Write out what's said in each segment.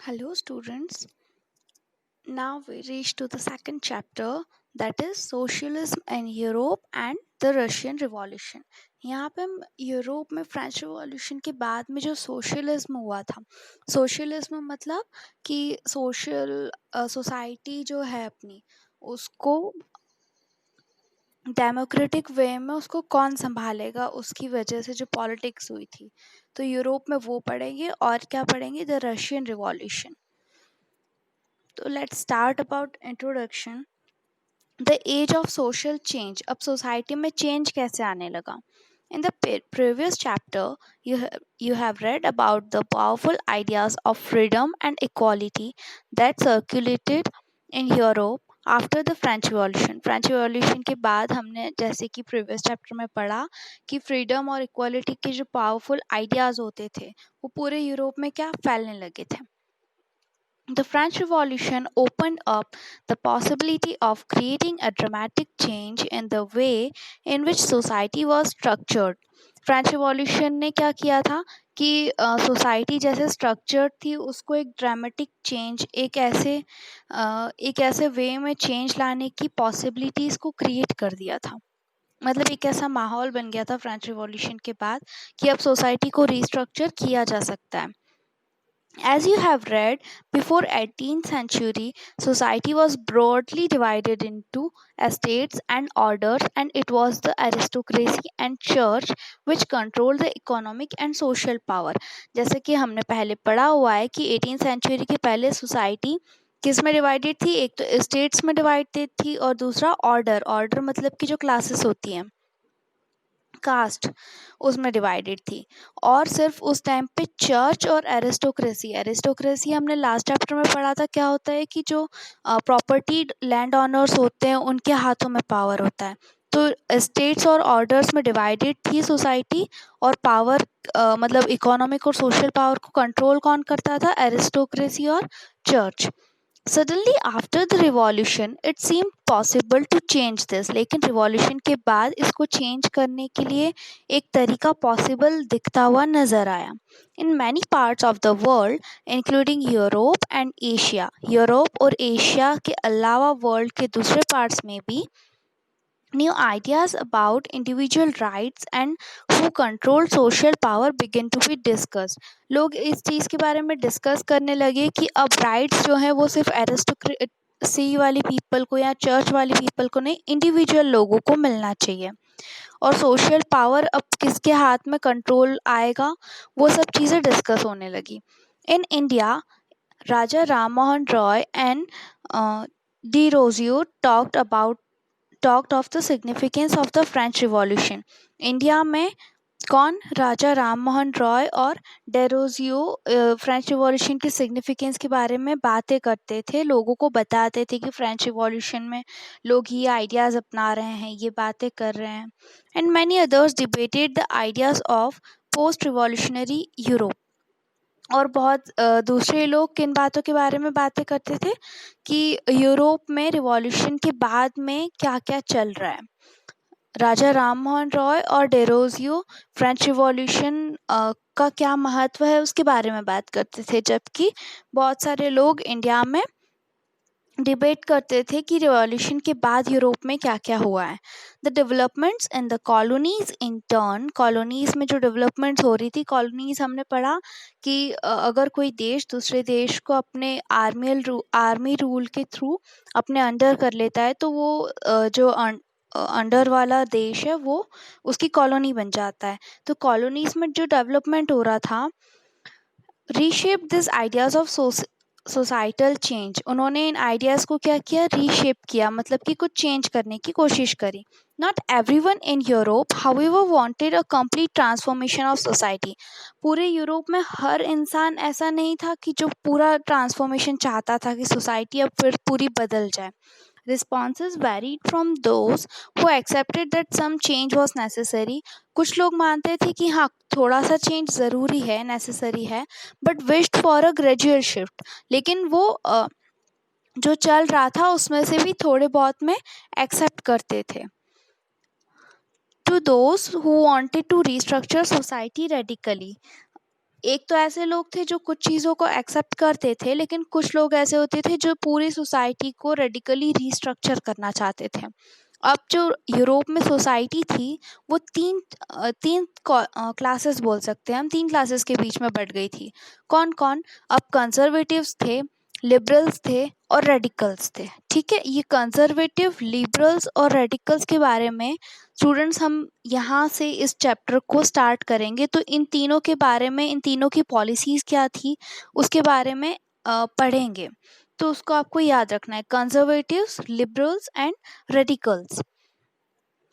Hello, students. Now we reach to the second chapter, that is socialism in Europe and the Russian Revolution. यहाँ पे हम Europe में French revolution के बाद में जो सोशलिज्म हुआ था, सोशलिज्म मतलब कि सोसाइटी जो है अपनी उसको डेमोक्रेटिक वे में उसको कौन संभालेगा, उसकी वजह से जो पॉलिटिक्स हुई थी, तो यूरोप में वो पढ़ेंगे। और क्या पढ़ेंगे? The Russian revolution. तो let's start about introduction. The age of social change. अब सोसाइटी में चेंज कैसे आने लगा? In the previous chapter, you have read about the powerful ideas of freedom and equality that circulated in Europe after the French Revolution. French Revolution के बाद हमने जैसे कि previous chapter में पढ़ा कि freedom और equality के जो powerful ideas होते थे वो पूरे यूरोप में क्या फैलने लगे थे। The French Revolution opened up the possibility of creating a dramatic change in the way in which society was structured. French revolution ने क्या किया था कि सोसाइटी जैसे स्ट्रक्चर्ड थी उसको एक ड्रामेटिक चेंज, एक ऐसे वे में चेंज लाने की पॉसिबिलिटीज़ को क्रिएट कर दिया था। मतलब एक ऐसा माहौल बन गया था फ्रेंच रिवॉल्यूशन के बाद कि अब सोसाइटी को रिस्ट्रक्चर किया जा सकता है। As you have read, before 18th century, society was broadly divided into estates and orders, and it was the aristocracy and church which controlled the economic and social power. जैसे कि हमने पहले पढ़ा हुआ है कि 18th century के पहले society किस में डिवाइडेड थी? एक तो estates में डिवाइडेड थी और दूसरा ऑर्डर मतलब कि जो क्लासेस होती हैं, कास्ट, उसमें डिवाइडेड थी। और सिर्फ उस टाइम पे चर्च और एरिस्टोक्रेसी हमने लास्ट चैप्टर में पढ़ा था। क्या होता है कि जो प्रॉपर्टी लैंड ऑनर्स होते हैं उनके हाथों में पावर होता है। तो स्टेट्स और ऑर्डर्स में डिवाइडेड थी सोसाइटी, और पावर मतलब इकोनॉमिक और सोशल पावर को कंट्रोल कौन करता था? एरिस्टोक्रेसी और church. Suddenly after the revolution it seemed possible to change this, लेकिन रिवॉल्यूशन के बाद इसको चेंज करने के लिए एक तरीका पॉसिबल दिखता हुआ नजर आया। In many parts of the world including Europe and Asia, Europe और एशिया के अलावा वर्ल्ड के दूसरे पार्ट्स में भी new ideas about individual rights and who control social power begin to be discussed. लोग इस चीज़ के बारे में डिस्कस करने लगे कि अब राइट्स जो हैं वो सिर्फ एरिस्टोक्रेसी वाली पीपल को या चर्च वाली पीपल को नहीं, इंडिविजुअल लोगों को मिलना चाहिए। और सोशल पावर अब किसके हाथ में कंट्रोल आएगा, वो सब चीज़ें डिस्कस होने लगी। In India, Raja Ram Mohan Roy and Derozio talked of the significance of the French Revolution. India में कौन? राजा राम मोहन रॉय और डेरोजियो फ्रेंच रिवॉल्यूशन की सिग्निफिकेंस के बारे में बातें करते थे, लोगों को बताते थे कि फ्रेंच रिवॉल्यूशन में लोग ये आइडियाज़ अपना रहे हैं, ये बातें कर रहे हैं। And many others debated the ideas of post revolutionary Europe. और बहुत दूसरे लोग किन बातों के बारे में बातें करते थे कि यूरोप में रिवॉल्यूशन के बाद में क्या क्या चल रहा है। राजा राम मोहन रॉय और डेरोजियो फ्रेंच रिवॉल्यूशन का क्या महत्व है उसके बारे में बात करते थे, जबकि बहुत सारे लोग इंडिया में डिबेट करते थे कि रिवॉल्यूशन के बाद यूरोप में क्या क्या हुआ है। The developments in the colonies in turn, colonies में जो डेवलपमेंट्स हो रही थी, कॉलोनीज हमने पढ़ा कि अगर कोई देश दूसरे देश को अपने आर्मी रूल के थ्रू अपने अंडर कर लेता है तो वो जो अंडर वाला देश है वो उसकी कॉलोनी बन जाता है। तो कॉलोनीज में जो डेवलपमेंट हो रहा था, reshape this ideas of societal change, उन्होंने इन आइडियाज़ को क्या किया? रीशेप किया, मतलब कि कुछ चेंज करने की कोशिश करी। Not everyone in Europe however wanted a complete transformation of society. पूरे यूरोप में हर इंसान ऐसा नहीं था कि जो पूरा ट्रांसफॉर्मेशन चाहता था कि सोसाइटी अब फिर पूरी बदल जाए। Responses varied from those who accepted that some change was necessary. कुछ लोग मानते थे कि हाँ थोड़ा सा चेंज ज़रूरी है, नेसेसरी है, but wished for a gradual shift. लेकिन वो जो चल रहा था उसमें से भी थोड़े बहुत में एक्सेप्ट करते थे। To those who wanted to restructure society radically, एक तो ऐसे लोग थे जो कुछ चीज़ों को एक्सेप्ट करते थे, लेकिन कुछ लोग ऐसे होते थे जो पूरी सोसाइटी को रेडिकली रीस्ट्रक्चर करना चाहते थे। अब जो यूरोप में सोसाइटी थी वो तीन क्लासेस बोल सकते हैं हम, तीन क्लासेस के बीच में बँट गई थी। कौन-कौन? अब कंज़र्वेटिव्स थे, लिबरल्स थे और रेडिकल्स थे। ठीक है? ये कंज़र्वेटिव, लिबरल्स और रेडिकल्स के बारे में स्टूडेंट्स हम यहाँ से इस चैप्टर को स्टार्ट करेंगे। तो इन तीनों के बारे में, इन तीनों की पॉलिसीज़ क्या थी उसके बारे में पढ़ेंगे। तो उसको आपको याद रखना है, conservatives, liberals and radicals.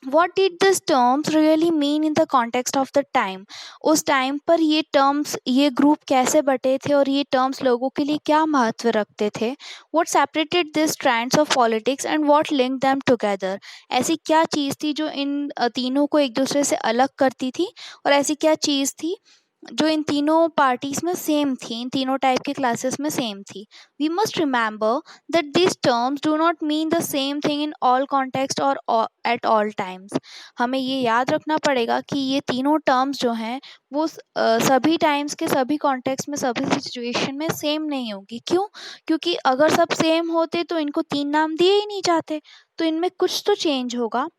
What did these terms really mean in the context of the time? उस टाइम पर ये टर्म्स, ये ग्रुप कैसे बटे थे और ये टर्म्स लोगों के लिए क्या महत्व रखते थे? What separated these strands of politics and what linked them together? ऐसी क्या चीज़ थी जो इन तीनों को एक दूसरे से अलग करती थी, और ऐसी क्या चीज़ थी जो इन तीनों पार्टीज में सेम थी, इन तीनों टाइप के क्लासेस में सेम थी? We must remember that these terms do not mean the same thing in all context or at all times. हमें ये याद रखना पड़ेगा कि ये तीनों टर्म्स जो हैं वो सभी टाइम्स के सभी कॉन्टेक्स्ट में, सभी सिचुएशन में सेम नहीं होगी। क्यों? क्योंकि अगर सब सेम होते तो इनको तीन नाम दिए ही नहीं जाते, तो इनमें कुछ तो चेंज होगा।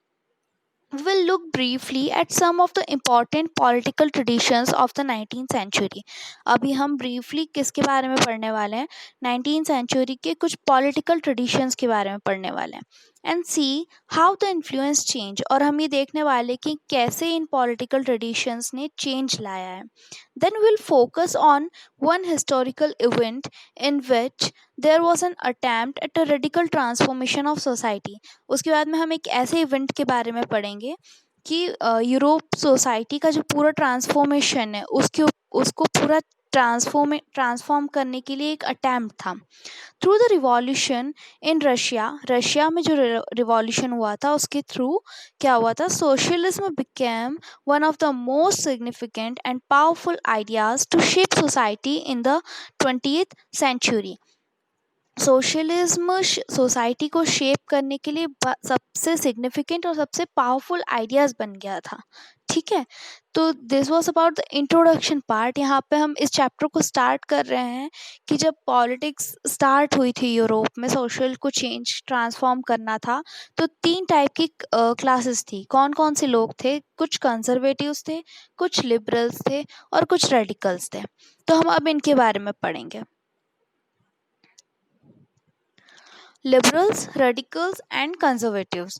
We will look briefly at some of the important political traditions of the 19th century. अभी हम briefly किसके बारे में पढ़ने वाले हैं? 19th century के कुछ political traditions के बारे में पढ़ने वाले हैं, and see how the influence change, और हम ये देखने वाले कि कैसे इन political traditions ने change लाया है. Then we'll focus on one historical event in which there was an attempt at a radical transformation of society. उसके बाद में हम एक ऐसे इवेंट के बारे में पढ़ेंगे कि यूरोप सोसाइटी का जो पूरा ट्रांसफॉर्मेशन है उसको पूरा ट्रांसफॉर्म करने के लिए एक अटैम्प्ट था। Through the revolution in Russia में जो रिवॉल्यूशन हुआ था उसके थ्रू क्या हुआ था? Socialism became one of the most significant and powerful ideas to shape society in the 20th century. Socialism society को शेप करने के लिए सबसे सिग्निफिकेंट और सबसे पावरफुल आइडियाज़ बन गया था। ठीक है, तो this was about the introduction part. यहाँ पे हम इस चैप्टर को स्टार्ट कर रहे हैं कि जब पॉलिटिक्स स्टार्ट हुई थी यूरोप में, सोशल को चेंज ट्रांसफॉर्म करना था, तो तीन टाइप की क्लासेस थी। कौन कौन से लोग थे? कुछ कंजर्वेटिव्स थे, कुछ लिबरल्स थे और कुछ रेडिकल्स थे। तो हम अब इनके बारे में पढ़ेंगे। Liberals, radicals and conservatives.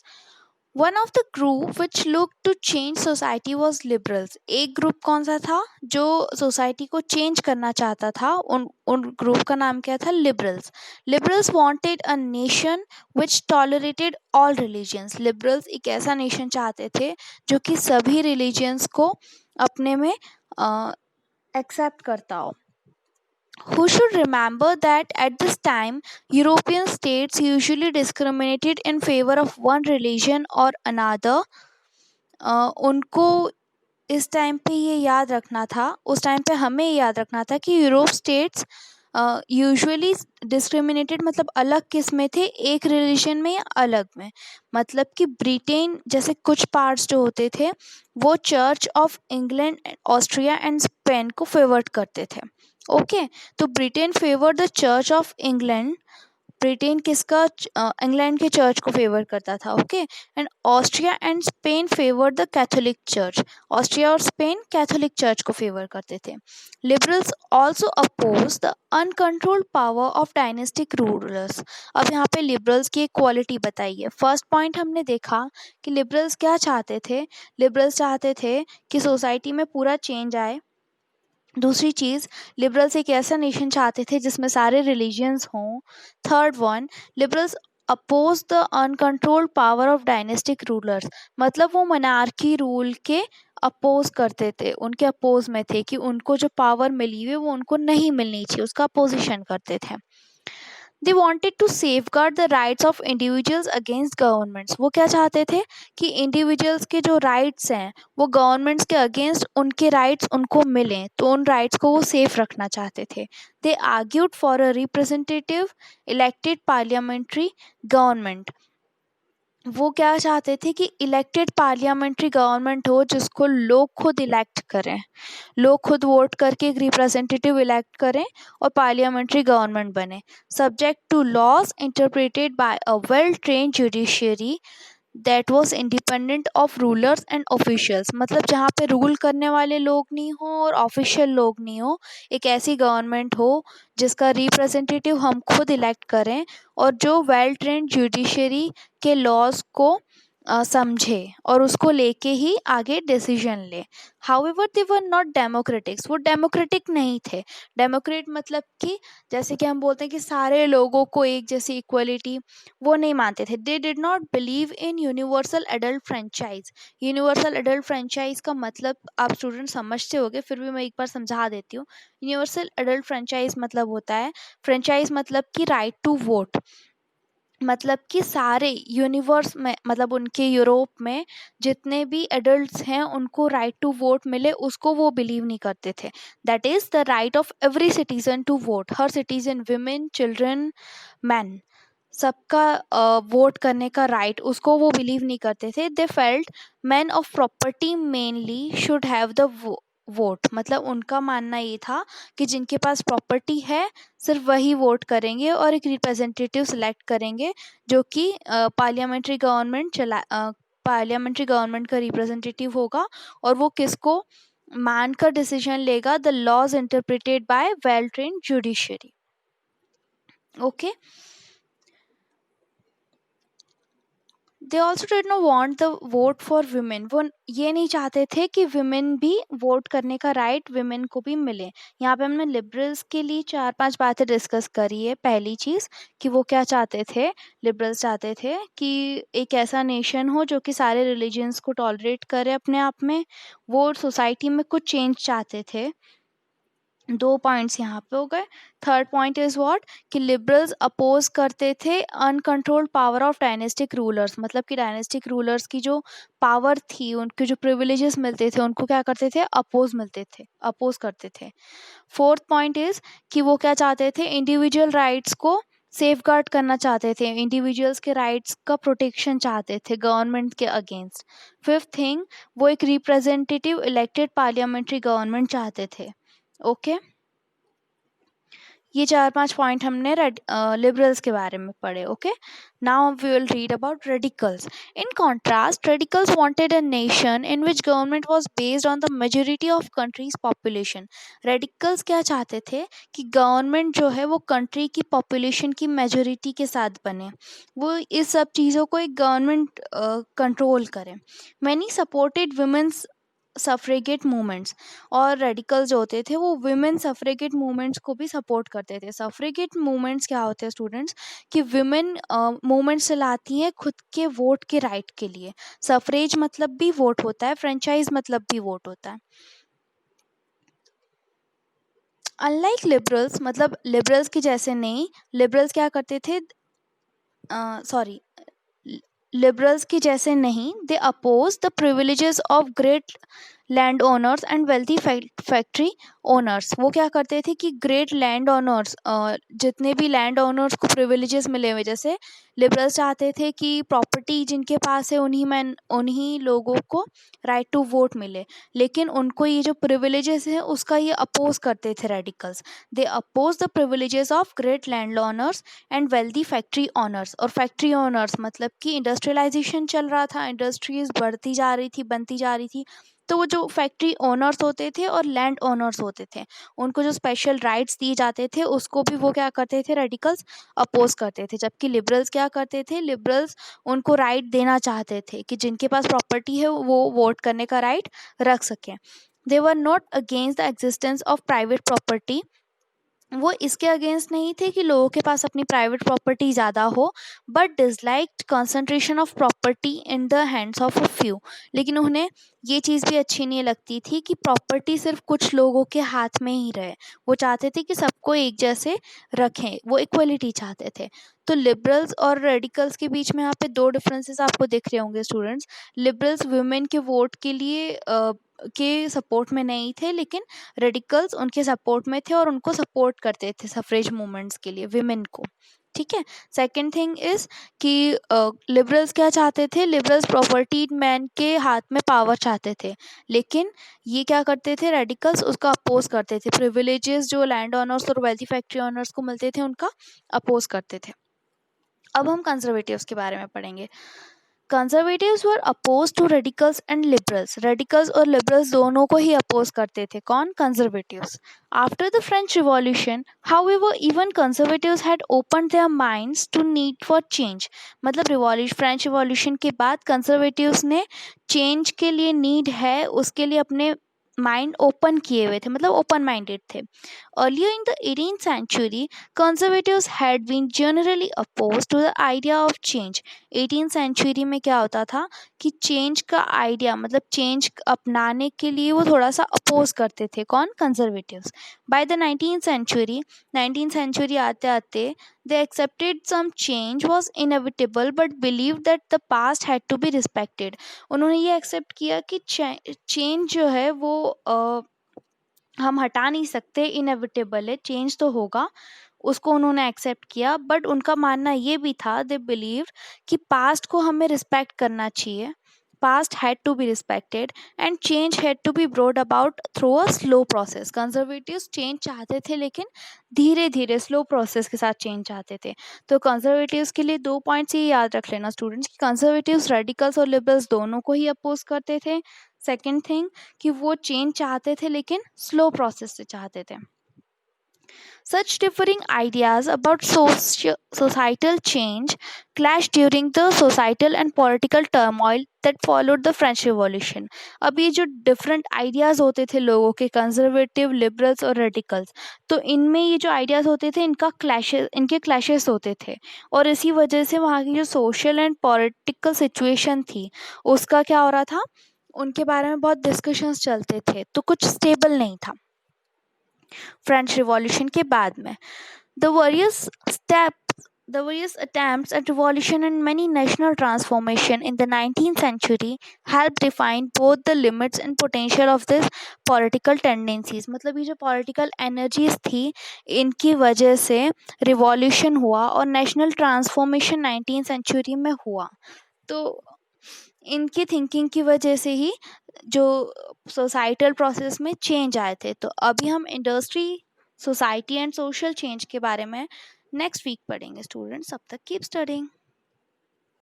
One of the group which looked to change society was liberals. एक ग्रुप कौन सा था जो सोसाइटी को चेंज करना चाहता था? उन ग्रुप का नाम क्या था? Liberals. Liberals wanted a nation which tolerated all religions. Liberals एक ऐसा नेशन चाहते थे जो कि सभी रिलीजियंस को अपने में एक्सेप्ट करता हो। Who should remember that at this time, European states usually discriminated in favor of one religion or another. उनको इस टाइम पे ये याद रखना था, उस टाइम पे हमें याद रखना था कि यूरोप स्टेट्स यूजुअली डिस्क्रिमिनेटेड मतलब अलग किस में थे? एक रिलीजन में या अलग में। मतलब कि ब्रिटेन जैसे कुछ पार्ट्स जो होते थे वो church of England, Austria and Spain को फेवर्ड करते थे। ओके, तो Britain favour the church of England. Britain किसका? इंग्लैंड के चर्च को फेवर करता था। Okay, and Austria and Spain favour the Catholic church. Austria और स्पेन कैथोलिक चर्च को फेवर करते थे। Liberals also oppose the uncontrolled power of dynastic rulers. अब यहाँ पे लिबरल्स की एक क्वालिटी बताई है। फर्स्ट पॉइंट हमने देखा कि लिबरल्स क्या चाहते थे? लिबरल्स चाहते थे कि सोसाइटी में पूरा चेंज आए। दूसरी चीज़, लिबरल्स एक ऐसा नेशन चाहते थे जिसमें सारे रिलीजियंस हों। Third one, liberals oppose the uncontrolled power of dynastic rulers. मतलब वो मोनार्की रूल के अपोज करते थे, उनके अपोज में थे कि उनको जो पावर मिली हुई वो उनको नहीं मिलनी चाहिए, उसका अपोजिशन करते थे। They wanted to safeguard the rights of individuals against governments. वो क्या चाहते थे कि इंडिविजुअल्स के जो राइट्स हैं वो गवर्नमेंट्स के अगेंस्ट उनके राइट्स उनको मिलें, तो उन राइट्स को वो सेफ रखना चाहते थे। They argued for a representative elected parliamentary government. वो क्या चाहते थे कि इलेक्टेड पार्लियामेंट्री गवर्नमेंट हो जिसको लोग खुद इलेक्ट करें, लोग खुद वोट करके एक रिप्रेजेंटेटिव इलेक्ट करें और पार्लियामेंट्री गवर्नमेंट बने, subject to laws interpreted by a well trained judiciary that was independent of rulers and officials. मतलब जहाँ पे रूल करने वाले लोग नहीं हो और ऑफिशियल लोग नहीं हो, एक ऐसी गवर्नमेंट हो जिसका रिप्रेजेंटेटिव हम खुद इलेक्ट करें और जो वेल ट्रेन्ड जुडिशरी के लॉज को समझे और उसको लेके ही आगे डिसीजन ले। However they were not democratics, वो डेमोक्रेटिक नहीं थे। डेमोक्रेट मतलब कि जैसे कि हम बोलते हैं कि सारे लोगों को एक जैसी इक्वलिटी, वो नहीं मानते थे। They did not believe in universal adult franchise. Universal adult franchise का मतलब आप स्टूडेंट समझते होगे, फिर भी मैं एक बार समझा देती हूँ। यूनिवर्सल एडल्ट फ्रेंचाइज मतलब होता है, फ्रेंचाइज मतलब कि राइट टू वोट, मतलब कि सारे यूनिवर्स में, मतलब उनके यूरोप में जितने भी एडल्ट्स हैं उनको राइट टू वोट मिले, उसको वो बिलीव नहीं करते थे। That is the right of every citizen to vote. हर सिटीजन, विमेन, चिल्ड्रन, मैन, सबका वोट करने का राइट, उसको वो बिलीव नहीं करते थे। They felt man of property mainly should have the vote. मतलब उनका मानना ये था कि जिनके पास प्रॉपर्टी है सिर्फ वही वोट करेंगे और एक रिप्रेजेंटेटिव सिलेक्ट करेंगे जो कि पार्लियामेंट्री गवर्नमेंट का रिप्रेजेंटेटिव होगा, और वो किसको मानकर डिसीजन लेगा, the laws interpreted by well trained judiciary. Okay, they also did not want the vote for women. वो ये नहीं चाहते थे कि वुमेन भी वोट करने का राइट वुमेन को भी मिले। यहाँ पे हमने लिबरल्स के लिए 4-5 बातें डिस्कस करी है। पहली चीज़ कि वो क्या चाहते थे, लिबरल्स चाहते थे कि एक ऐसा नेशन हो जो कि सारे रिलीजन्स को टॉलरेट करे अपने आप में। वो सोसाइटी में कुछ चेंज चाहते थे। 2 पॉइंट्स यहाँ पे हो गए। थर्ड पॉइंट इज व्हाट, कि लिबरल्स अपोज करते थे uncontrolled power of dynastic rulers. मतलब कि डायनेस्टिक रूलर्स की जो पावर थी, उनके जो प्रिविलेजेस मिलते थे, उनको क्या करते थे, अपोज करते थे। फोर्थ पॉइंट इज कि वो क्या चाहते थे, इंडिविजुअल राइट्स को सेफ गार्ड करना चाहते थे, इंडिविजुअल्स के राइट्स का प्रोटेक्शन चाहते थे गवर्नमेंट के अगेंस्ट। फिफ्थ थिंग, वो एक रिप्रेजेंटेटिव इलेक्टेड पार्लियामेंट्री गवर्नमेंट चाहते थे। ओके, ये 4-5 पॉइंट हमने लिबरल्स के बारे में पढ़े। Okay, now we will read about radicals. In contrast, radicals wanted a nation in which government was based on the majority of countries population. Radicals क्या चाहते थे कि गवर्नमेंट जो है वो कंट्री की पॉपुलेशन की मेजोरिटी के साथ बने, वो इस सब चीज़ों को एक गवर्नमेंट कंट्रोल करे। मैनी सपोर्टेड वुमेन्स सफ्रेगेट मूवमेंट्स, और रेडिकल्स जो होते थे वो विमेन सफ्रेगेट मूवमेंट्स को भी सपोर्ट करते थे। सफ्रेगेट मूवमेंट्स क्या होते हैं स्टूडेंट्स, कि विमेन मूवमेंट्स चलाती हैं खुद के वोट के राइट के लिए। सफरेज मतलब भी वोट होता है, फ्रेंचाइज मतलब भी वोट होता है। अनलाइक लिबरल्स, मतलब लिबरल्स की जैसे नहीं, लिबरल्स क्या करते थे, सॉरी, लिबरल्स की जैसे नहीं, they oppose the privileges of great land owners and wealthy factory owners. वो क्या करते थे कि ग्रेट लैंड ओनर्स, जितने भी लैंड ओनर्स को प्रिविलेजेस मिले हुए, जैसे लिबरल्स चाहते थे कि प्रॉपर्टी जिनके पास है उन्हीं लोगों को राइट टू वोट मिले, लेकिन उनको ये जो प्रिविलेजेस है उसका ये अपोज करते थे radicals. They oppose the privileges of great land owners and wealthy factory owners. और फैक्ट्री ओनर्स मतलब कि इंडस्ट्रियलाइजेशन चल रहा था, इंडस्ट्रीज बढ़ती जा रही थी, बनती जा रही थी, तो वो जो फैक्ट्री ओनर्स होते थे और लैंड ओनर्स होते थे, उनको जो स्पेशल राइट्स दिए जाते थे उसको भी वो क्या करते थे, रेडिकल्स अपोज करते थे। जबकि लिबरल्स क्या करते थे, लिबरल्स उनको राइट देना चाहते थे कि जिनके पास प्रॉपर्टी है वो वोट करने का राइट रख सकें। They were not against the existence of private property. वो इसके अगेंस्ट नहीं थे कि लोगों के पास अपनी प्राइवेट प्रॉपर्टी ज़्यादा हो, but disliked concentration of property in the hands of a few. लेकिन उन्हें ये चीज़ भी अच्छी नहीं लगती थी कि प्रॉपर्टी सिर्फ कुछ लोगों के हाथ में ही रहे। वो चाहते थे कि सबको एक जैसे रखें, वो इक्वलिटी चाहते थे। तो लिबरल्स और रेडिकल्स के बीच में यहाँ पे 2 डिफरेंसेस आपको दिख रहे होंगे स्टूडेंट्स। लिबरल्स वुमेन के वोट के लिए के सपोर्ट में नहीं थे, लेकिन रेडिकल्स उनके सपोर्ट में थे और उनको सपोर्ट करते थे सफरेज मूवमेंट्स के लिए, विमेन को। ठीक है। सेकंड थिंग इज कि लिबरल्स क्या चाहते थे, लिबरल्स प्रॉपर्टी मैन के हाथ में पावर चाहते थे, लेकिन ये क्या करते थे, रेडिकल्स उसका अपोज करते थे, प्रिविलेजेस जो लैंड ओनर्स और वेल्थी फैक्ट्री ओनर्स को मिलते थे उनका अपोज करते थे। अब हम कंजर्वेटिव्स के बारे में पढ़ेंगे। Conservatives were oppose to radicals and liberals, radicals और लिबरल्स दोनों को ही अपोज करते थे, कौन, conservatives. After the French revolution however even conservatives had open their minds to need for change, मतलब फ्रेंच रिवॉल्यूशन के बाद कंजर्वेटिव्स ने चेंज के लिए नीड है उसके लिए अपने माइंड ओपन किए हुए थे, मतलब ओपन माइंडेड थे। Earlier in the 18th century, conservatives had been generally opposed to the idea of change. 18th century में क्या होता था कि चेंज का आइडिया, मतलब चेंज अपनाने के लिए वो थोड़ा सा अपोज करते थे, कौन, conservatives. By the 19th century आते आते they accepted some change was inevitable but believed that the past had to be respected. उन्होंने ये एक्सेप्ट किया कि चेंज जो है वो हम हटा नहीं सकते, इनएविटेबल है, चेंज तो होगा, उसको उन्होंने एक्सेप्ट किया। बट उनका मानना ये भी था, दे बिलीव कि पास्ट को हमें रिस्पेक्ट करना चाहिए, past had to be respected and change had to be brought about through a slow process. Conservatives change चाहते थे लेकिन धीरे धीरे स्लो प्रोसेस के साथ चेंज चाहते थे। तो कंजर्वेटिव्स के लिए 2 पॉइंट्स ये याद रख लेना स्टूडेंट्स कि कंजर्वेटिव्स रेडिकल्स और लिबरल्स दोनों को ही अपोज करते थे। सेकेंड थिंग कि वो चेंज चाहते थे लेकिन स्लो प्रोसेस से चाहते थे। Such differing ideas about societal change clashed during the societal and political turmoil that followed the French Revolution. अब ये जो डिफरेंट आइडियाज़ होते थे लोगों के, कंजर्वेटिव, लिबरल्स और रेडिकल्स, तो इनमें ये जो आइडियाज़ होते थे इनके क्लैशेस होते थे, और इसी वजह से वहाँ की जो सोशल एंड पॉलिटिकल सिचुएशन थी उसका क्या हो रहा था, उनके बारे में बहुत डिस्कशंस चलते थे, तो कुछ स्टेबल नहीं था। फ्रेंच रिवॉल्यूशन के बाद में the various attempts at revolution and many national transformation in the 19th century helped define both the limits and potential of this political tendencies. मतलब ये जो political energies थी इनकी वजह से रिवॉल्यूशन हुआ और नेशनल ट्रांसफॉर्मेशन 19th सेंचुरी में हुआ, तो इनकी थिंकिंग की वजह से ही जो सोसाइटल प्रोसेस में चेंज आए थे। तो अभी हम industry, society and social change के बारे में नेक्स्ट वीक पढ़ेंगे स्टूडेंट्स। अब तक कीप स्टडिंग।